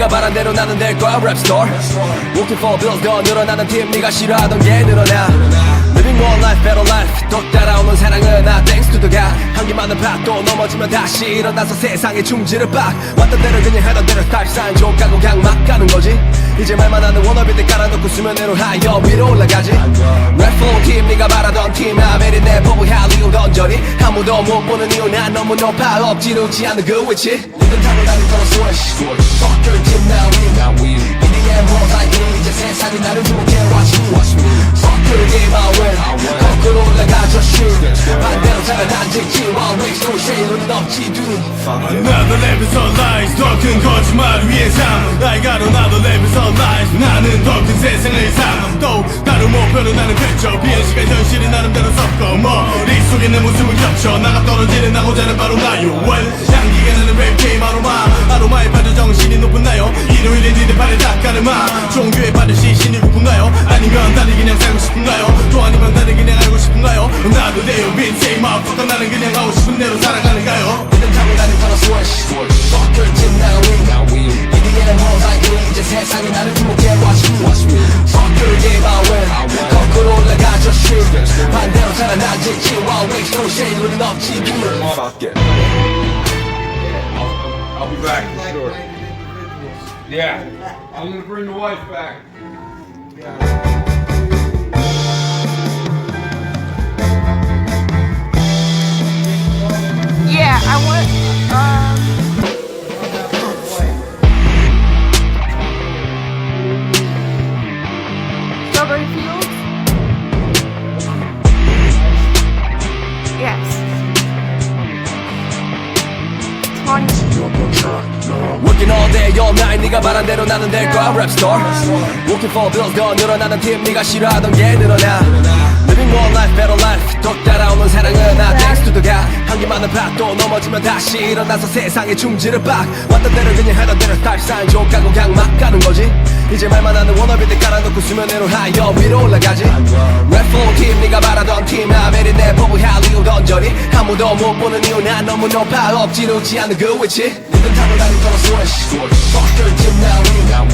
네가 바란 대로 나는 될 거야 랩 스타र Looking for bills 더 늘어나는 팀 네가 싫어하던 게 늘어나 Living one life better life 또 따라오는 사랑은 나 thanks to the God 한기많은 밭도 넘어지면 다시 일어나서 세상에 충지를 빡 왔던 대로 그냥 하던 대로 스타일 사인 족가고 그냥 막 가는 거지 이제 말만 하는 워너비들 깔아놓고 수면 위로 하여 위로 올라가지 랩 flow 팀 네가 바라던 팀 아메리 내 법을 할리우드 저리 아무도 못 보는 이유 난 너무 높아 엎지르지 않는 그 위치 리듬 타고 다닐 거라 swish Fuck your team now we EDM world like me 이제 세상이 나를 주목해 watch me Fuck your game I win 거꾸로 올라가 just shoot 반대로 살아난지 while waves no shade 눈은 없지 dude Another level of lies 더 큰 거짓말 위에 삶 I got another level of lies 나는 더 큰 세상을 삶 또 다른 목표로 나는 펼쳐 비행 시간 현실이 나름대로 섞어 머릿속에 내 모습을 겹쳐 나가 떨어지는 나고자는 바로 나요 Well 향기가 나는 랩 게임 아로마에 빠져 정신이 높은 나요 일요일에 니들 발에 닦아르마 종교에 빠져 시신이 고픈가요 아니면 다들 그냥 살고 싶은가요 또 아니면 다들 그냥 알고 싶은가요 나도 내요 빈세이 마음껏 나는 그냥 하고 싶은 대로 살아가는가요 리듬 타고 다닐 거라 swish Fuck your team now we EDM world like me 이제 세상이 나를 주목해 watch me Fuck your game I win 거꾸로 올라가 just shoot 반대로 살아난지 while waves no shade 눈은 없지 dude Fuck it. I'll be back for sure. Yeah, I'm gonna bring the wife back. Yeah, I want, Strawberry Fields? Yes. Working all day all night 네가 바란 대로 나는 될 거야 랩 스타र Looking for bills 더 늘어나는 팀 네가 싫어하던 게 늘어나 Living one life better life 또 따라오는 사랑은 나 thanks to the God 한기많은 밭도 넘어지면 다시 일어나서 세상에 충지를 빡 왔던 대로 그냥 하던 대로 스타일 사인 족가고 그냥 막 가는 거지 이제 말만 하는 워너비들 깔아놓고 수면 위로 하여 위로 올라가지 Red flow 팀 네가 바라던 팀 아메리 내 법을 할리우드 저리 아무도 못 보는 이유 난 너무 높아 엎지르지 않는 그 위치 리듬 타고 다닐 거라 swish Fuck your team now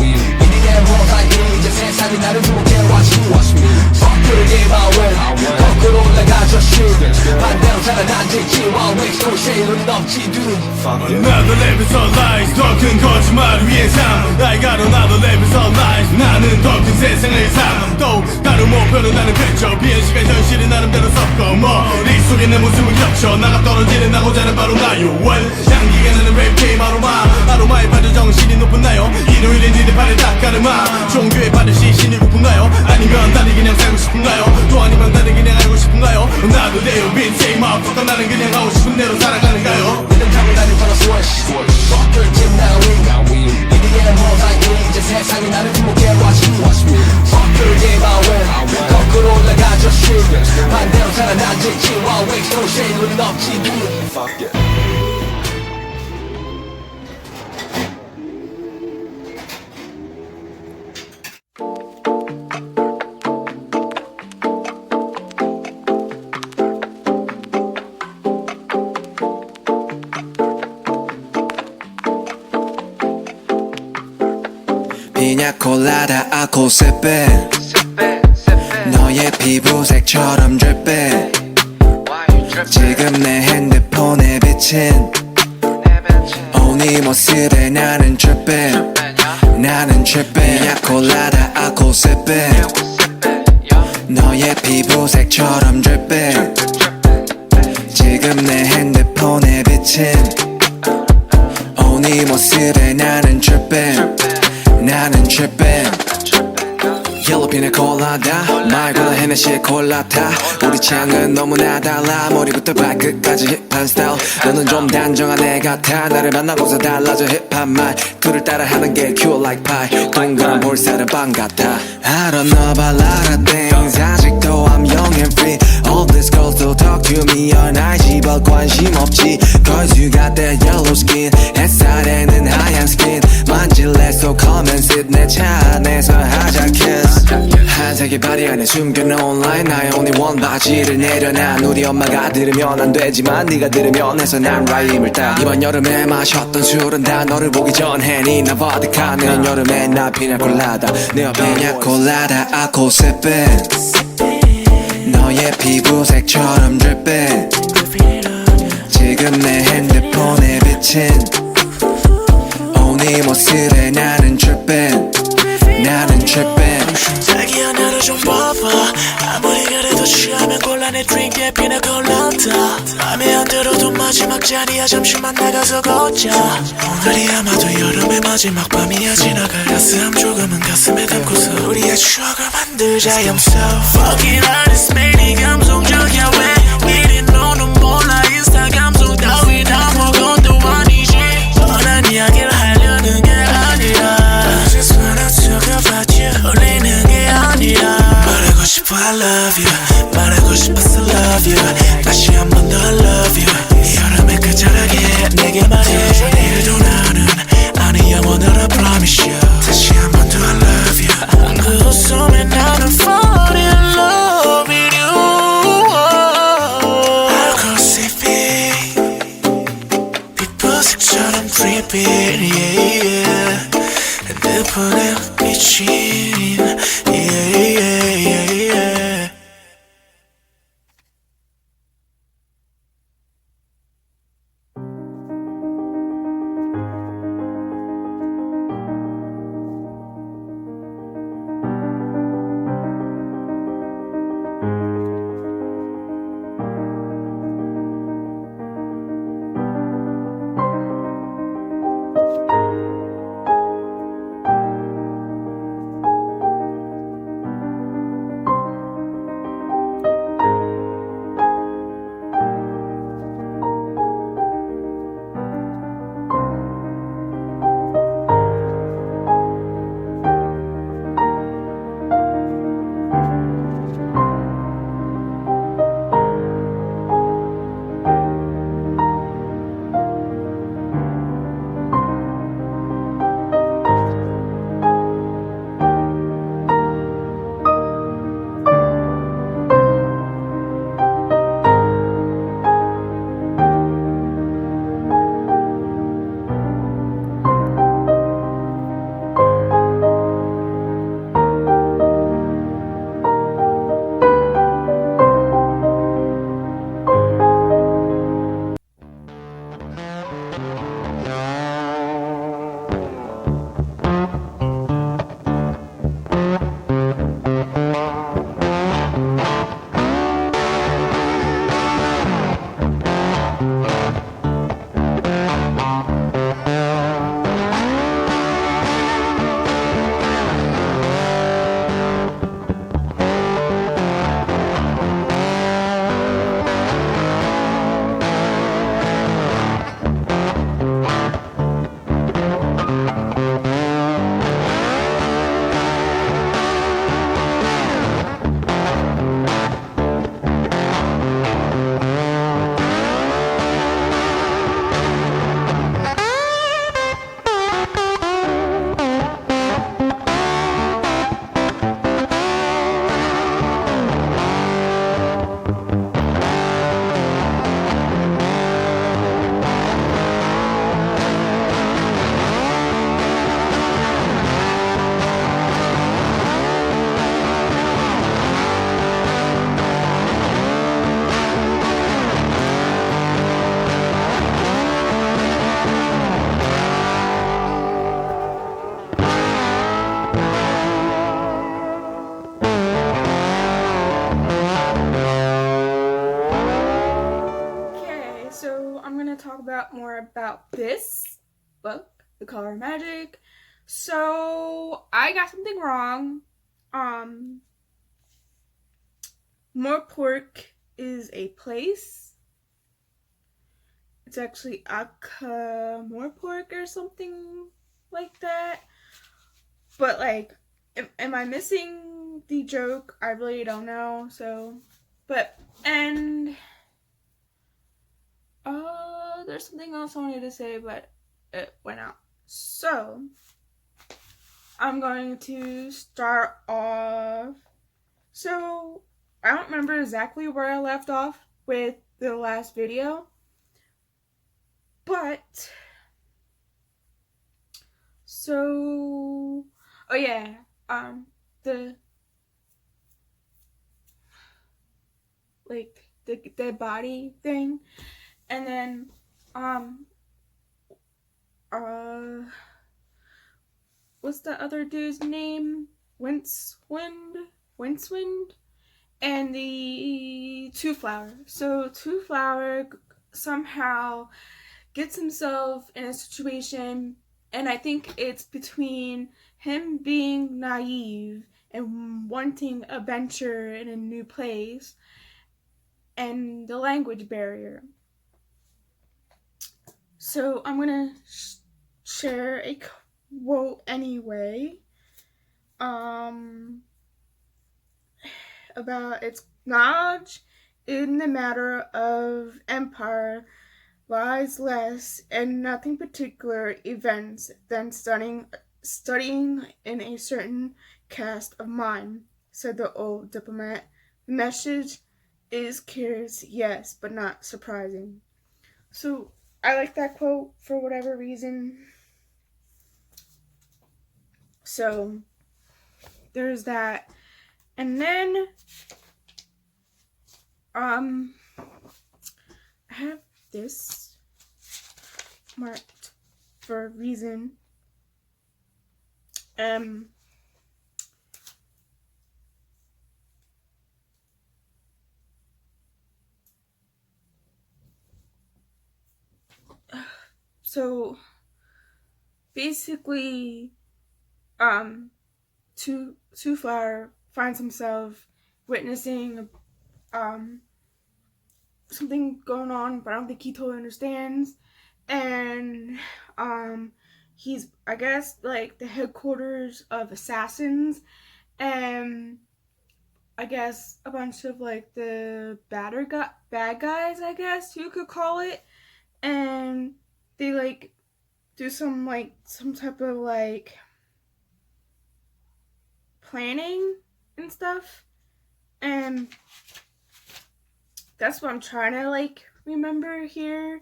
we EDM world like me 이제 세상이 나를 주목해 watch me Fuck your game I win 거꾸로 올라가 just shoot 반대로 살아난지 while waves no shade 눈은 없지 dude Another level of lies 더 큰 거짓말 위에 삶 I got another level of lies 나는 더 큰 세상을 삶 또 다른 목표로 나는 펼쳐 비행 시간 현실이 나름대로 섞어 머릿속에 내 모습을 겹쳐 나가 떨어지는 나고자는 바로 나요 Well 향기가 나는 랩 게임 아로마에 빠져 정신이 높은 나요 일요일에 니들 발에 닦아르마 종교에 빠져 시신이 고픈가요 아니면 다들 그냥 살고 싶은가요 또 아니면 다들 그냥 알고 싶은가요 나도 내요 빈세이 마음껏 나는 그냥 하고 싶은 대로 살아가는가요 리듬 타고 다닐 거라 swish Fuck your team now we EDM world like me 이제 세상이 나를 주목해 watch me Fuck your game I win 거꾸로 올라가 just shoot 반대로 살아난지 while waves no shade 눈은 없지 dude Fuck it. 피냐콜라다 아코세페 너의 피부색처럼 drip해 지금 내 핸드폰에 비친 네 모습에 나는 drip해 피냐콜라다 아코세페 너의 피부색처럼 drip해 지금 내 핸드폰에 비친 네 모습에 나는 drip해 옐로 피나콜라다 말고는 헤네시 콜라타 우리 취향은 너무나 달라 머리부터 발끝까지 힙한 스타일 너는 좀 단정한 애 같아 나를 만나고서 달라져 힙한 말투를 따라하는 게 cute like pie 동그란 볼살은 빵 같아 I don't know about a lot of things 아직도 I'm young and free All these girls still talk to me on IG but 관심 없지 Cause you got that yellow skin 햇살에는 하얀 skin 만질래 so come and sit 내 차 안에서 하자 kiss 한색 자기 발이 안에 숨겨놓은 line 나의 only one 바지를 내려놔 우리 엄마가 들으면 안 되지만 네가 들으면 해서 난 라임을 따 이번 여름에 마셨던 술은 다 너를 보기 전에 니나 버드카 내년 여름에 나 피냐콜라다 내 옆에 냐콜라다 I go sippin' 너의 피부색처럼 drippin' 지금 내 핸드폰에 비친 네 모습에 나는 trippin' 나는 trippin' 자기야 나를 좀 봐봐 아무리 그래도 취하면 곤란해 드링크에 피나콜라다 맘에 안 들어도 마지막 자리야 잠시만 나가서 걷자 오늘이 아마도 여름의 마지막 밤이야 지나갈 가슴 조금은 가슴에 담고서 우리의 추억을 만들자 I'm so fucking honest 매일 감성적이야 왜 이리 너는 몰라 인스타 감성 따윈 아무것도 아니지 뻔한 이야기를 하려는 게 아니라 I just wanna talk about you 울리는 게 아니라 말하고 싶어 I love you 말하고 싶어서 love you 다시 한 번 더 I love you 이 여름에 그 자락에 내게 말해줘 내일도 나는 아니 영원으로 I promise you 다시 한 번 더 I love you 그 웃음에 나는 fall in love with you I'll go sipping 빛보석처럼 dripping yeah yeah 핸드폰에 비친 yeah yeah yeah yeah talk about more about this book, The Color of Magic. So I got something wrong. Moorpork is a place. It's actually Moorpork or something like that. But like, am I missing the joke? I really don't know. So, and there's something else I wanted to say, but it went out. So, I'm going to start off So I don't remember exactly where I left off with the last video, but so oh yeah, the like the dead body thing, and then uh what's the other dude's name? Wincewind, and the Two Flower. So Two Flower somehow gets himself in a situation, and I think it's between him being naive and wanting adventure in a new place and the language barrier. So I'm gonna share a quote anyway. About its knowledge in the matter of empire lies less in nothing particular events than studying in a certain cast of mind, said the old diplomat. The message is curious, yes, but not surprising. So I like that quote for whatever reason. So there's that. And then I have this marked for a reason. So basically, Two Flower finds himself witnessing something going on, but I don't think he totally understands. And he's, I guess, like the headquarters of assassins, and I guess a bunch of like the bad guys, I guess you could call it, and they like do some type of like planning and stuff, and that's what I'm trying to like remember here.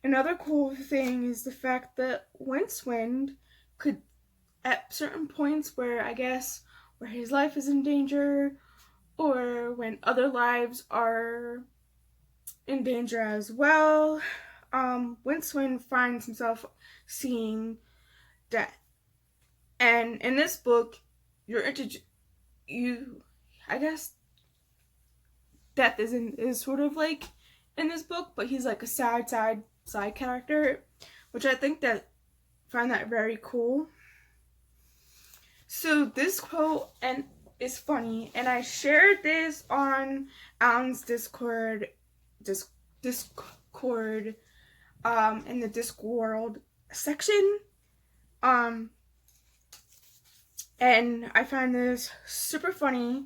Another cool thing is the fact that Wincewind could, at certain points where I guess where his life is in danger, or when other lives are in danger as well, Wincewind finds himself seeing death. And in this book, I guess death is sort of like in this book, but he's like a side character, which I find that very cool. So this quote is funny, and I shared this on Alan's Discord, in the Discworld section, and I find this super funny.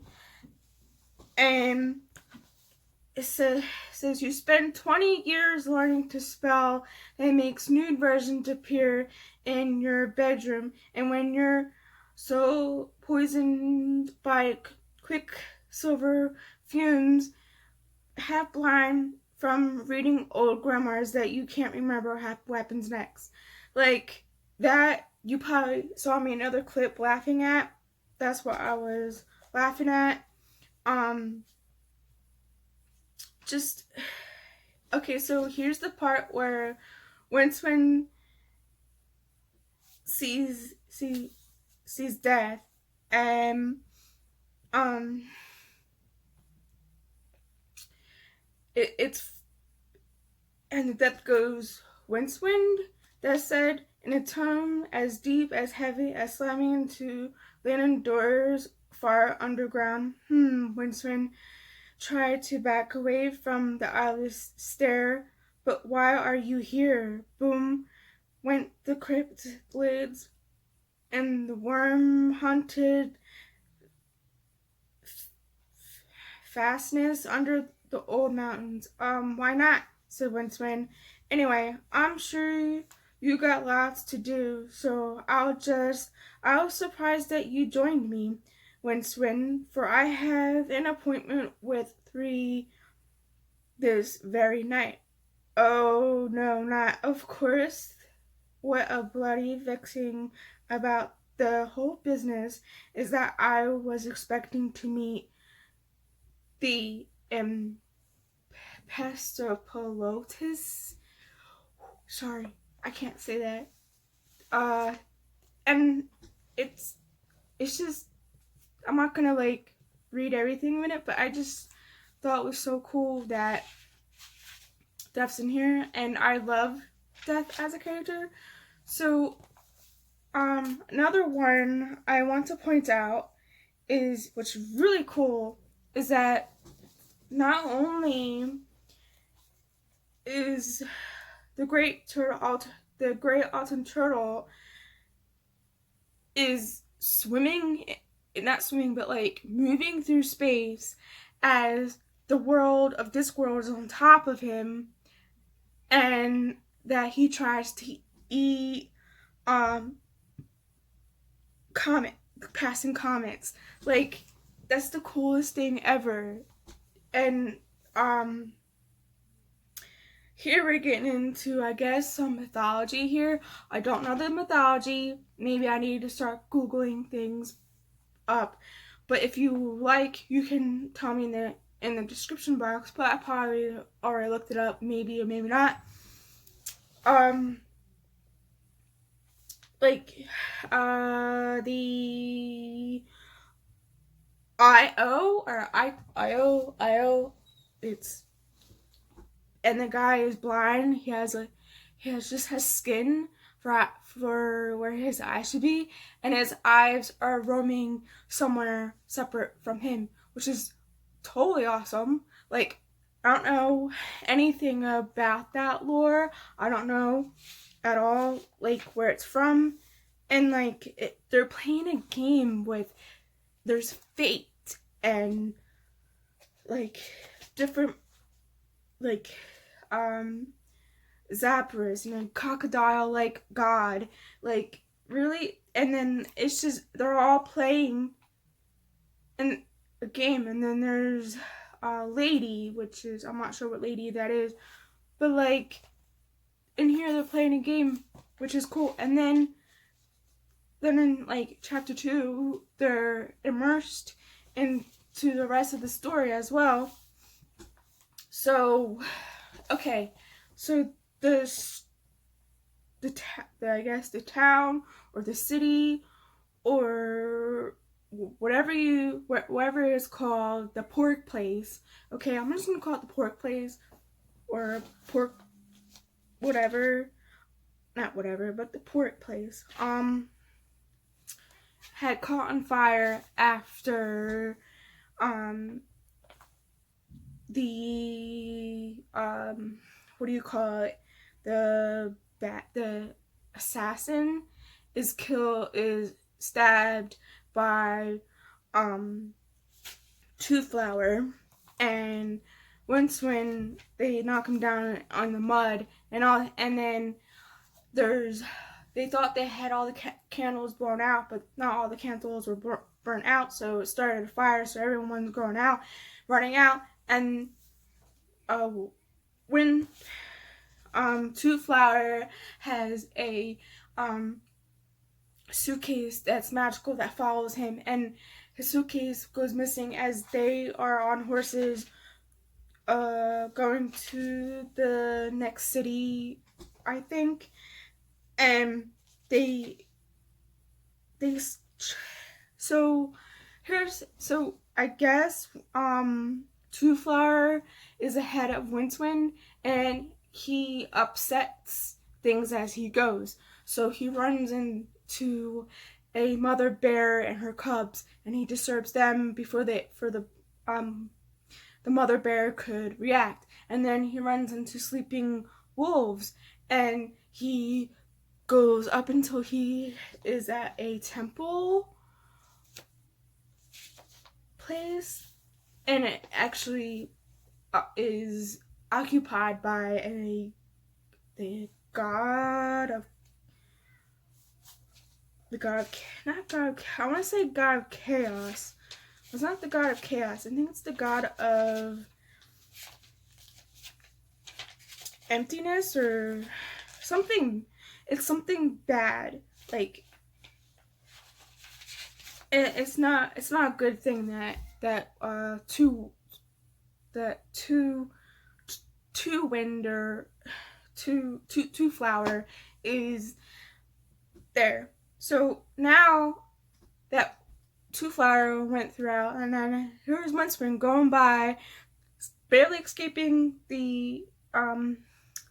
And it says you spend 20 years learning to spell that makes nude versions appear in your bedroom, and when you're so poisoned by quicksilver fumes, half blind from reading old grammars, that you can't remember what happens next. Like that, you probably saw me another clip laughing at. That's what I was laughing at. Just okay, so here's the part where Wincewind sees death, and it's and the death goes, Wincewind, that said, in a tone as deep, as heavy as slamming into linen doors far underground. Wincewind tried to back away from the eyeless stare. But why are you here? Boom went the crypt lids, and the worm-haunted fastness under the old mountains. Why not? Said Wincewind. Anyway, I'm sure you got lots to do, so I was surprised that you joined me. Winston, for I have an appointment with 3 this very night. Oh, no, not of course. What a bloody vexing about the whole business is that I was expecting to meet the Pastropolotis. Sorry, I can't say that. And it's just, I'm not gonna like read everything in it, but I just thought it was so cool that Death's in here, and I love Death as a character. So, another one I want to point out is, what's really cool, is that not only is the great autumn turtle is not swimming, but like moving through space as the world of Discworld is on top of him, and that he tries to eat passing comets. Like, that's the coolest thing ever. And here we're getting into, I guess, some mythology here. I don't know the mythology. Maybe I need to start Googling things up. But if you like, you can tell me in the description box. But I probably already looked it up, maybe or maybe not. The IO, it's, and the guy is blind. He has skin for where his eyes should be, and his eyes are roaming somewhere separate from him, which is totally awesome. Like, I don't know anything about that lore. I don't know at all, like, where it's from. And, like, they're playing a game with, there's fate and, like, different, like, Zapras and a crocodile, like, god. Like, really? And then it's just, they're all playing in a game. And then there's a lady, which is, I'm not sure what lady that is. But, like, in here they're playing a game, which is cool. And then in, like, chapter 2, they're immersed into the rest of the story as well. So, okay, so I guess the town or the city or whatever it's called, the pork place. Okay, I'm just gonna call it the pork place, or pork whatever, not whatever, but the pork place. Had caught on fire after the what do you call it? The assassin is stabbed by Tooth Flower, and once when they knock him down on the mud and then they thought they had all the candles blown out, but not all the candles were burnt out, so it started a fire, so everyone's running out, and when Tooth Flower has a suitcase that's magical that follows him, and his suitcase goes missing as they are on horses going to the next city, I think. And so I guess Two Flower is ahead of Winston, and he upsets things as he goes. So he runs into a mother bear and her cubs, and he disturbs them before the mother bear could react. And then he runs into sleeping wolves, and he goes up until he is at a temple place, and it actually is occupied by the the god of, not god of, I want to say god of chaos. It's not the god of chaos. I think it's the god of emptiness or something. It's something bad. Like, it's not a good thing that two flower is there. So now that two flower went throughout, and then here's Mudspring going by, barely escaping the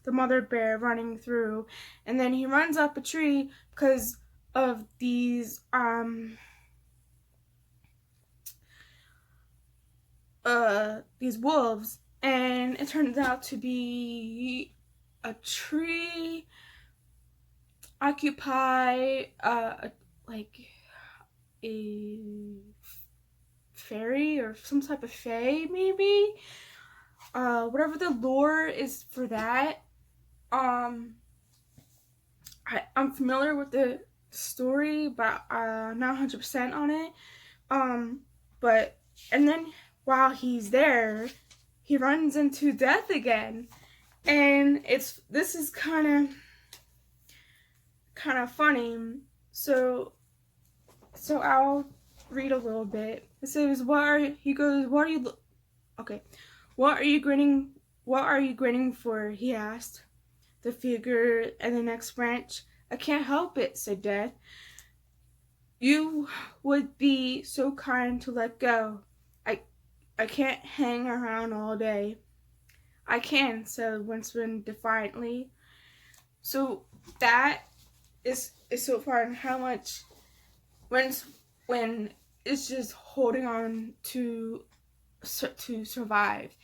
mother bear running through, and then he runs up a tree because of these wolves, and it turns out to be a tree occupy like a fairy or some type of fae, maybe. Whatever the lore is for that. I'm familiar with the story, but not 100% on it. But and then while he's there, he runs into death again, and this is kind of funny. So I'll read a little bit. It says, "What are you grinning for?" he asked the figure in the next branch. "I can't help it," said Death. "You would be so kind to let go. I can't hang around all day." "I can," said Winston defiantly. So that is so far on how much when it's just holding on to survive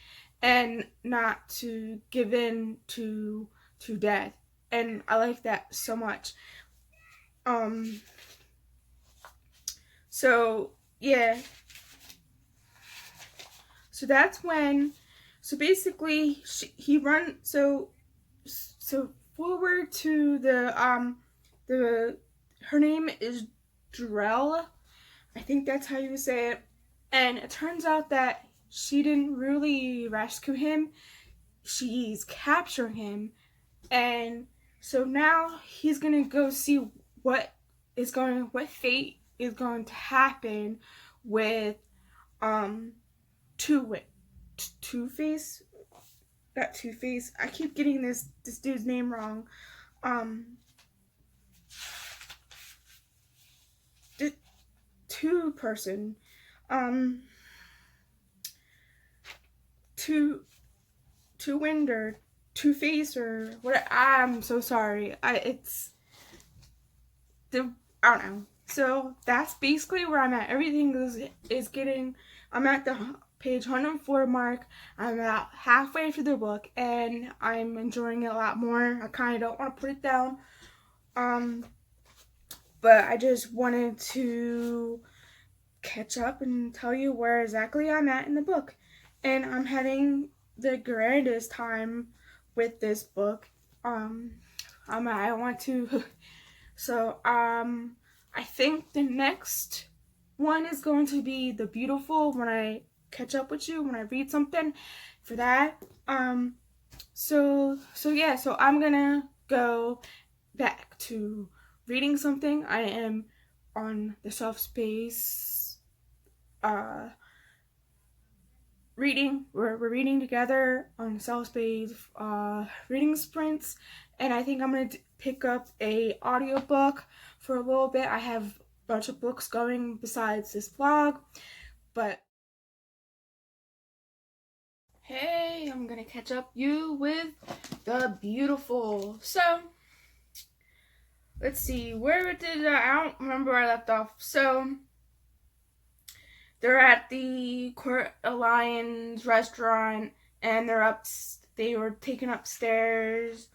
and not to give in to death. And I like that so much. So yeah, so that's when, so basically he runs, so forward to her name is Drell, I think that's how you say it. And it turns out that she didn't really rescue him, she's capturing him. And so now he's gonna go see what fate is going to happen with Two-Face. Not Two-Face. I keep getting this dude's name wrong. Two-Person. Two-Wind or Two-Face or what? I'm so sorry. I don't know. So that's basically where I'm at. Everything is getting. I'm at the page 104 mark. I'm about halfway through the book, and I'm enjoying it a lot more. I kind of don't want to put it down. But I just wanted to catch up and tell you where exactly I'm at in the book. And I'm having the grandest time with this book. I want to. So, I think the next one is going to be The Beautiful, when I catch up with you, when I read something for that. So I'm gonna go back to reading something. I am on the Self Space reading. We're reading together on Self Space reading sprints, and I think I'm gonna pick up a audiobook for a little bit. I have a bunch of books going besides this vlog, but hey, I'm gonna catch up you with The Beautiful. So let's see, where did I don't remember where I left off. So they're at the Court Lions restaurant, and they were taken upstairs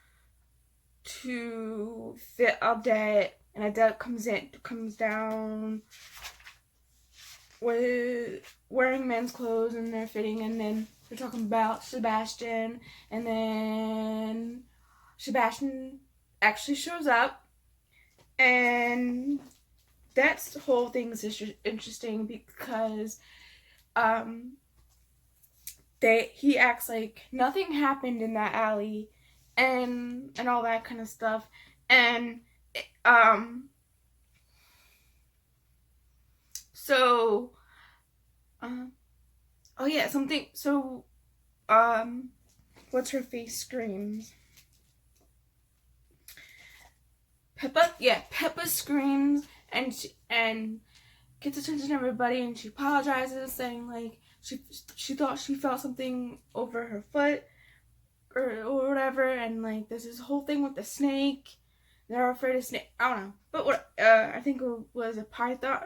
to fit Odette, and Odette comes down with wearing men's clothes, and they're fitting, and then they're talking about Sebastian, and then Sebastian actually shows up, and that's the whole thing is interesting because he acts like nothing happened in that alley and all that kind of stuff. And so oh yeah, something. So what's her face screams. Peppa screams and gets attention to everybody, and she apologizes, saying like she thought she felt something over her foot or whatever, and like there's this whole thing with the snake. They're afraid of snake. I don't know, but what I think it was a python.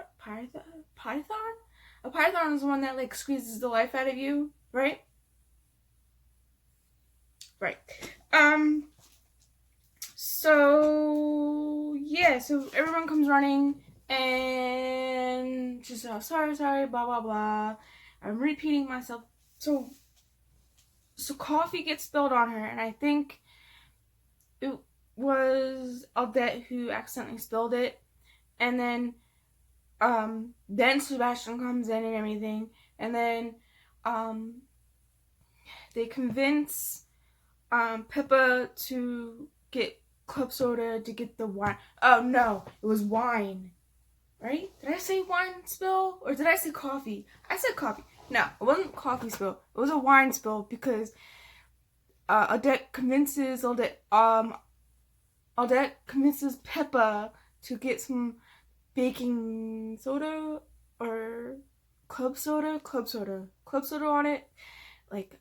A python is the one that like squeezes the life out of you, right? Right. So yeah, so everyone comes running and she's sorry, blah blah blah. I'm repeating myself. So coffee gets spilled on her, and I think it was Aldette who accidentally spilled it, and then Sebastian comes in and everything, and then they convince Pippa to get club soda to get the wine. Oh no, it was wine. Right? Did I say wine spill or did I say coffee? I said coffee. No, it wasn't coffee spill. It was a wine spill because Aldette convinces Pippa to get some baking soda or club soda on it, like.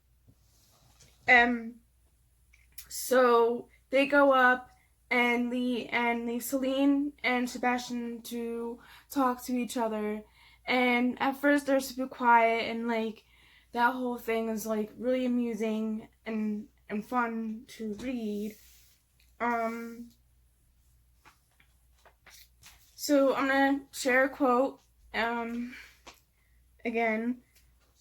So they go up and leave Celine and Sebastian to talk to each other. And at first they're super quiet, and like that whole thing is like really amusing and fun to read. So I'm gonna share a quote again.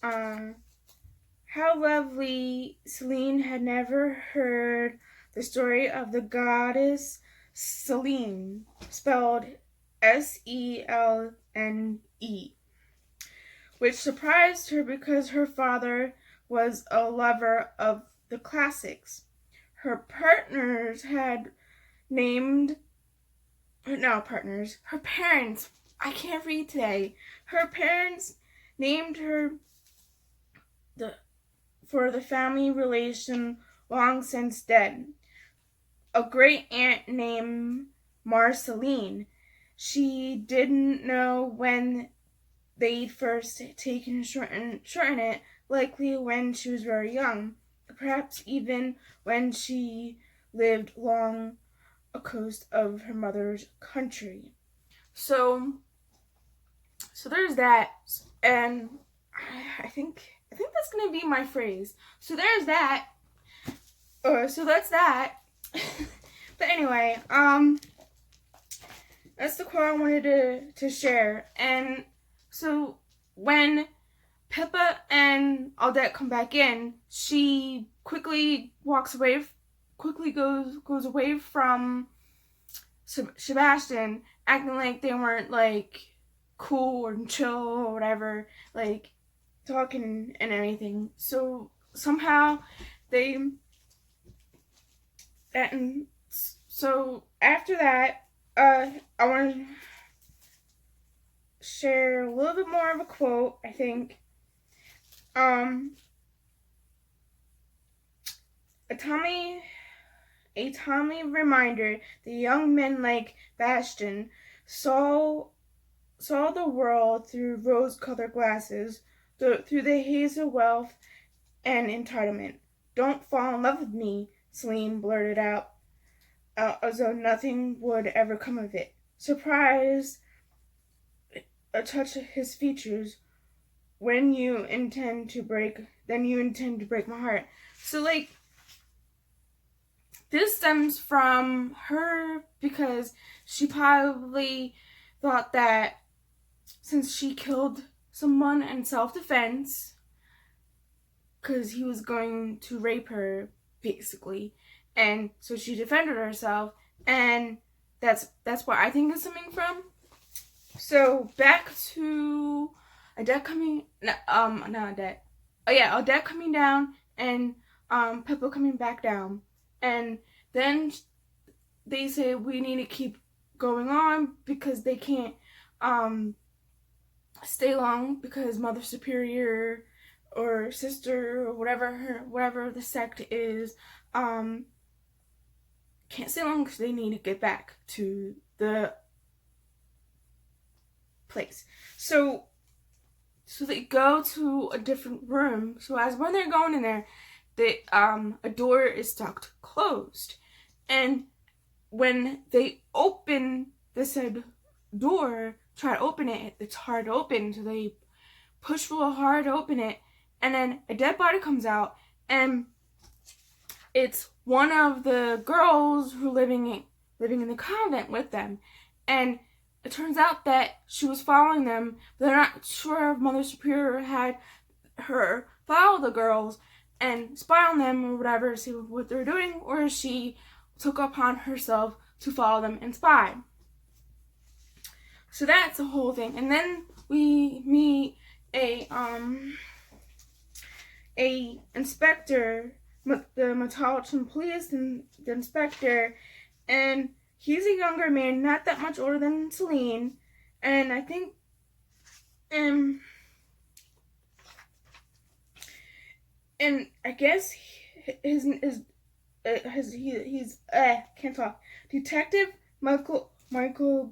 How lovely. Celine had never heard the story of the goddess Selene, spelled Selne, which surprised her because her father was a lover of the classics. Her parents, I can't read today. Her parents named her for the family relation long since dead. A great aunt named Marceline. She didn't know when they'd first taken shorten it, likely when she was very young, perhaps even when she lived along a coast of her mother's country. So there's that, and I think that's gonna be my phrase. So there's that. So that's that. But anyway, that's the quote I wanted to share. And so when Pippa and Aldette come back in, she quickly goes away from Sebastian, acting like they weren't like cool or chill or whatever, like talking and everything. So somehow so after that, I want to share a little bit more of a quote, I think. A timely reminder that young men like Bastian saw the world through rose-colored glasses, through the haze of wealth and entitlement. Don't fall in love with me, Celine blurted out, as though nothing would ever come of it. Surprise touched his features. Then you intend to break my heart. So like, this stems from her because she probably thought that since she killed someone in self-defense, because he was going to rape her, basically, and so she defended herself, and that's what I think it's coming from. So back to Odette coming, not Odette. Oh yeah, Odette coming down and Peppa coming back down, and then they say we need to keep going on because they can't stay long because Mother Superior or sister or whatever the sect is can't stay long because they need to get back to the place. So they go to a different room. So as when they're going in there, a door is stuck closed, and when they open the said door, try to open it, it's hard to open. So they push real hard to open it, and then a dead body comes out, and it's one of the girls who living in the convent with them, and it turns out that she was following them, but they're not sure if Mother Superior had her follow the girls and spy on them or whatever to see what they're doing, or she took upon herself to follow them and spy. So that's the whole thing. And then we meet a inspector, the Metropolitan Police, and the inspector, and he's a younger man, not that much older than Celine, and I think and I guess he's can't talk. Detective Michael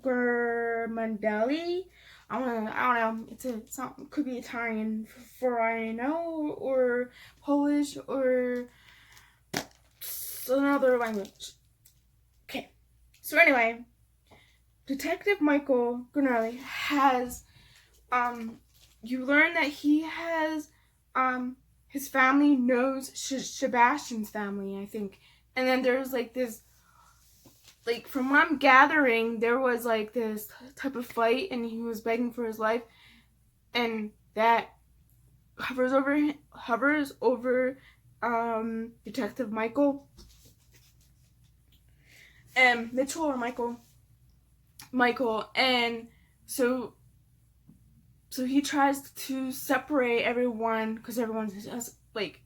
Germandelli. I don't know. It's something, could be Italian for I know, or Polish, or another language. Okay. So anyway, Detective Michael Gurnelli has you learn that he has his family knows Sebastian's family, I think. And then there's like this, like from what I'm gathering, there was like this type of fight and he was begging for his life, and that hovers over Detective Michael and Mitchell, or Michael, and so he tries to separate everyone because everyone's like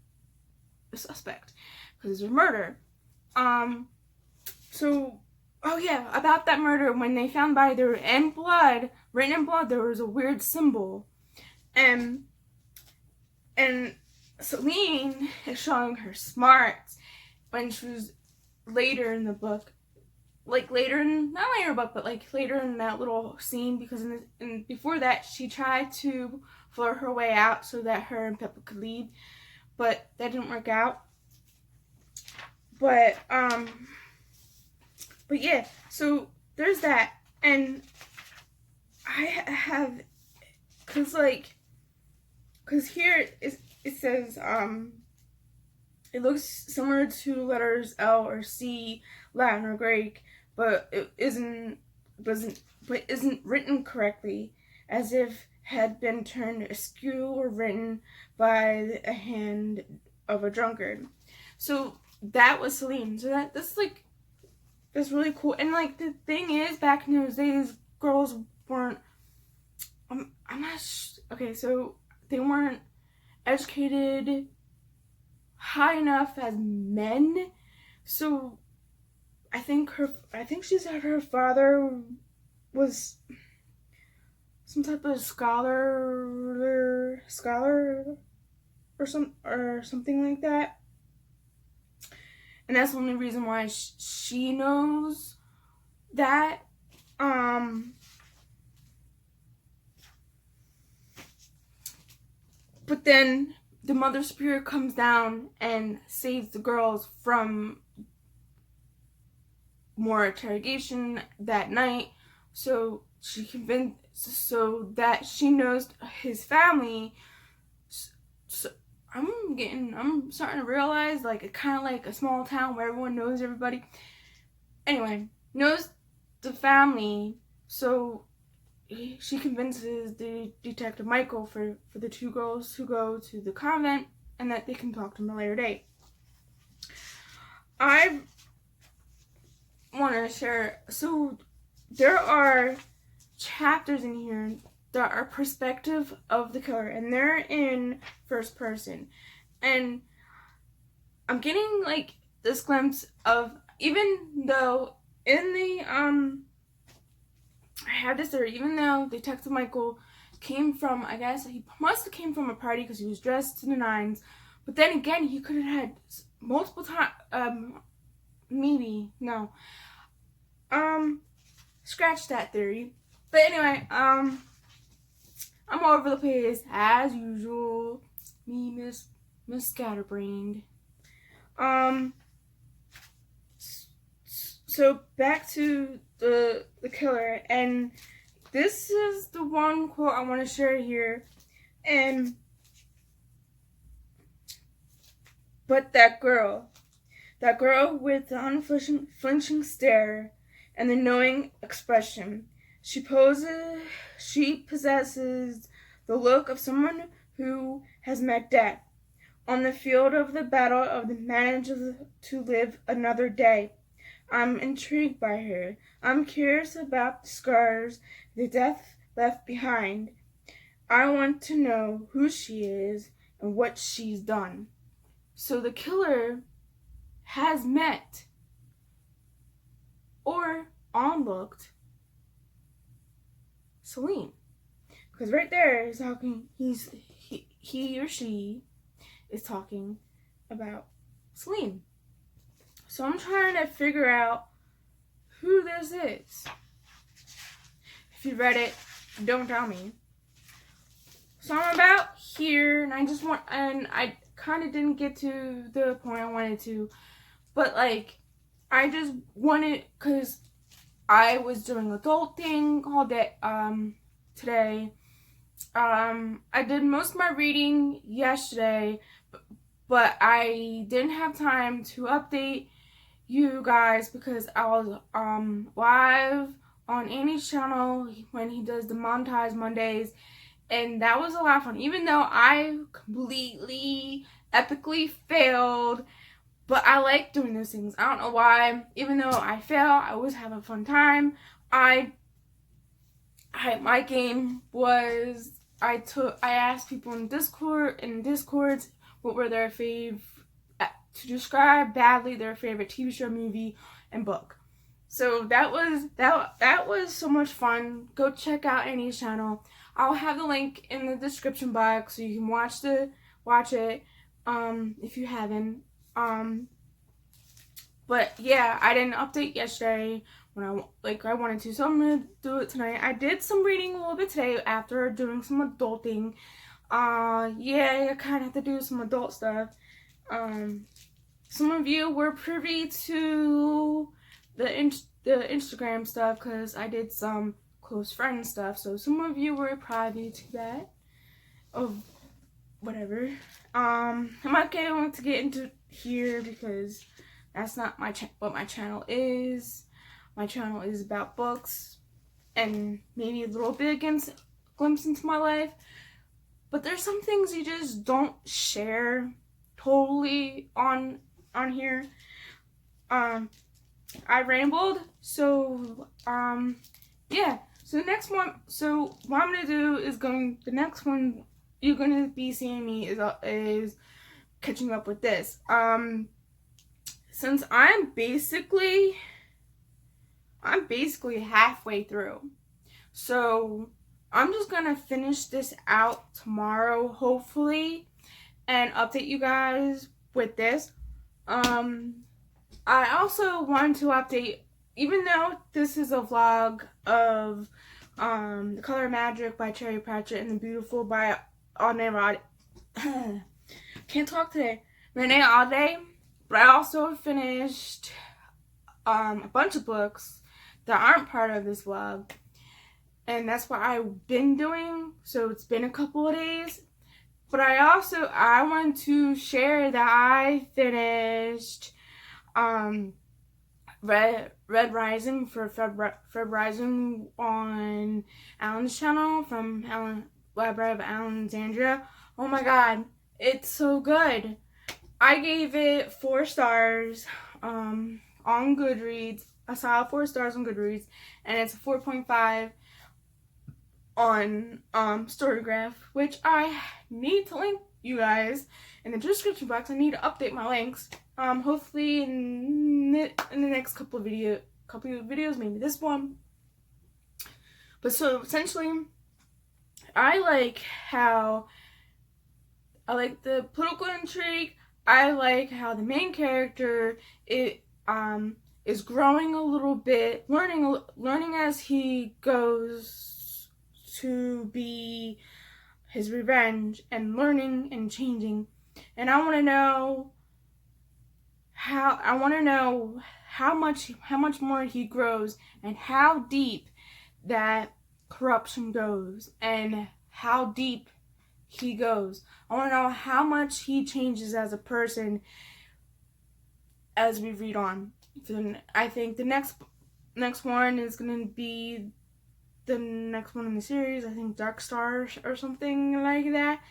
a suspect because there's a murder. So, oh yeah, about that murder, when they found the body, there in blood, written in blood, there was a weird symbol, and Celine is showing her smarts when she was later in the book. Like later in, not later book, but like later in that little scene, because before that she tried to flirt her way out so that her and Peppa could leave, but that didn't work out. But yeah, so there's that, and I have, cause here it says it looks similar to letters L or C, Latin or Greek, but it isn't written correctly, as if had been turned askew or written by a hand of a drunkard. So that was Celine. So that's really cool. And like the thing is, back in those days, girls weren't. I'm not. Okay, so they weren't educated high enough as men. So I think she said her father was some type of scholar or something like that, and that's the only reason why she knows that. But then the Mother Superior comes down and saves the girls from more interrogation that night, so that she knows his family. So I'm starting to realize, like, it's kind of like a small town where everyone knows everybody. Anyway, knows the family, so she convinces the Detective Michael for the two girls to go to the convent and that they can talk to him at a later date. I want to share, so there are chapters in here that are perspective of the killer, and they're in first person. And I'm getting like this glimpse of, even though in the I have this theory, even though Detective Michael came from, I guess he must have came from a party because he was dressed to the nines, but then again he could have had multiple times, maybe, no, scratch that theory. But anyway, I'm all over the place as usual. Me, Miss Scatterbrained. So back to the killer, and this is the one quote I want to share here. And but that girl with the unflinching stare and the knowing expression, she possesses the look of someone who has met death on the field of the battle of the managed to live another day. I'm intrigued by her. I'm curious about the scars the death left behind. I want to know who she is and what she's done. So the killer has met or onlooked Celine. Because right there is talking, he or she is talking about Celine. So I'm trying to figure out who this is. If you read it, don't tell me. So I'm about here, and I kind of didn't get to the point I wanted to, but like, I just wanted, because I was doing adulting all day, today. I did most of my reading yesterday, but I didn't have time to update you guys because I was live on Annie's channel when he does the Montage Mondays, and that was a lot of fun, even though I completely epically failed. But I like doing those things. I don't know why. Even though I fail, I always have a fun time. My game was, I asked people in Discords what were their to describe badly their favorite TV show, movie, and book. So that was so much fun. Go check out Annie's channel. I'll have the link in the description box so you can watch it if you haven't. But yeah, I didn't update yesterday when I wanted to, so I'm gonna do it tonight. I did some reading a little bit today after doing some adulting. Yeah, I kind of have to do some adult stuff. Some of you were privy to the Instagram stuff because I did some close friend stuff, so some of you were privy to that. Of whatever. I'm not going to get into here because that's not what my channel is. My channel is about books and maybe a little bit glimpse into my life. But there's some things you just don't share totally on here. I rambled, so yeah. So the next one, so what I'm gonna do is the next one you're gonna be seeing me is catching up with this. Since I'm basically halfway through, so I'm just gonna finish this out tomorrow, hopefully, and update you guys with this. I also want to update, even though this is a vlog of The Color of Magic by Cherry Pratchett and The Beautiful by can't talk today. Renee Ade, but I also finished a bunch of books that aren't part of this vlog, and that's what I've been doing. So it's been a couple of days, but I want to share that I finished Red Rising for Feb Rising on Alan's channel from Library of Alexandria. Oh my god, it's so good. I gave it 4 stars on Goodreads, a solid 4 stars on Goodreads, and it's a 4.5 on Storygraph, which I need to link you guys in the description box. I need to update my links. Hopefully in the next couple of videos, maybe this one. But so essentially, I like the political intrigue. I like how the main character is growing a little bit, learning as he goes to be his revenge, and learning and changing. And I want to know how much more he grows, and how deep that corruption goes, and how deep he goes. I want to know how much he changes as a person as we read on. So I think the next one is going to be the next one in the series. I think Dark Stars or something like that.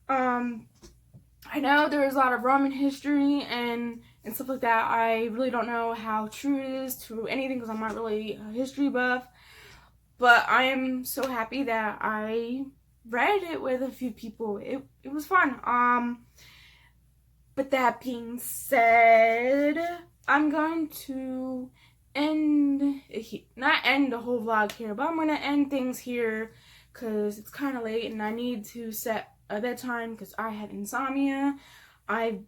I know there's a lot of Roman history and stuff like that. I really don't know how true it is to anything because I'm not really a history buff. But I am so happy that I read it with a few people. It was fun. But that being said, I'm going to not end the whole vlog here, but I'm going to end things here because it's kind of late and I need to set a bedtime because I had insomnia. I've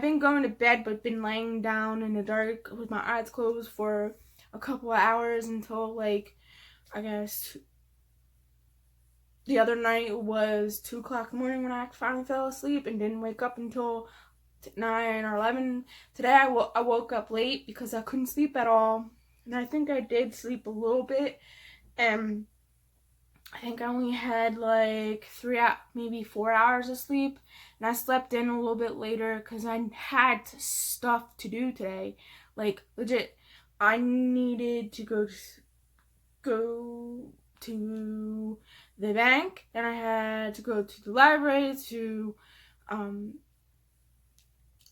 been going to bed but been laying down in the dark with my eyes closed for a couple of hours until, like, I guess the other night was 2 o'clock in the morning when I finally fell asleep and didn't wake up until 9 or 11. Today I woke up late because I couldn't sleep at all, and I think I did sleep a little bit, and I think I only had like maybe 4 hours of sleep, and I slept in a little bit later because I had stuff to do today. Like, legit, I needed to go to the bank, then I had to go to the library, to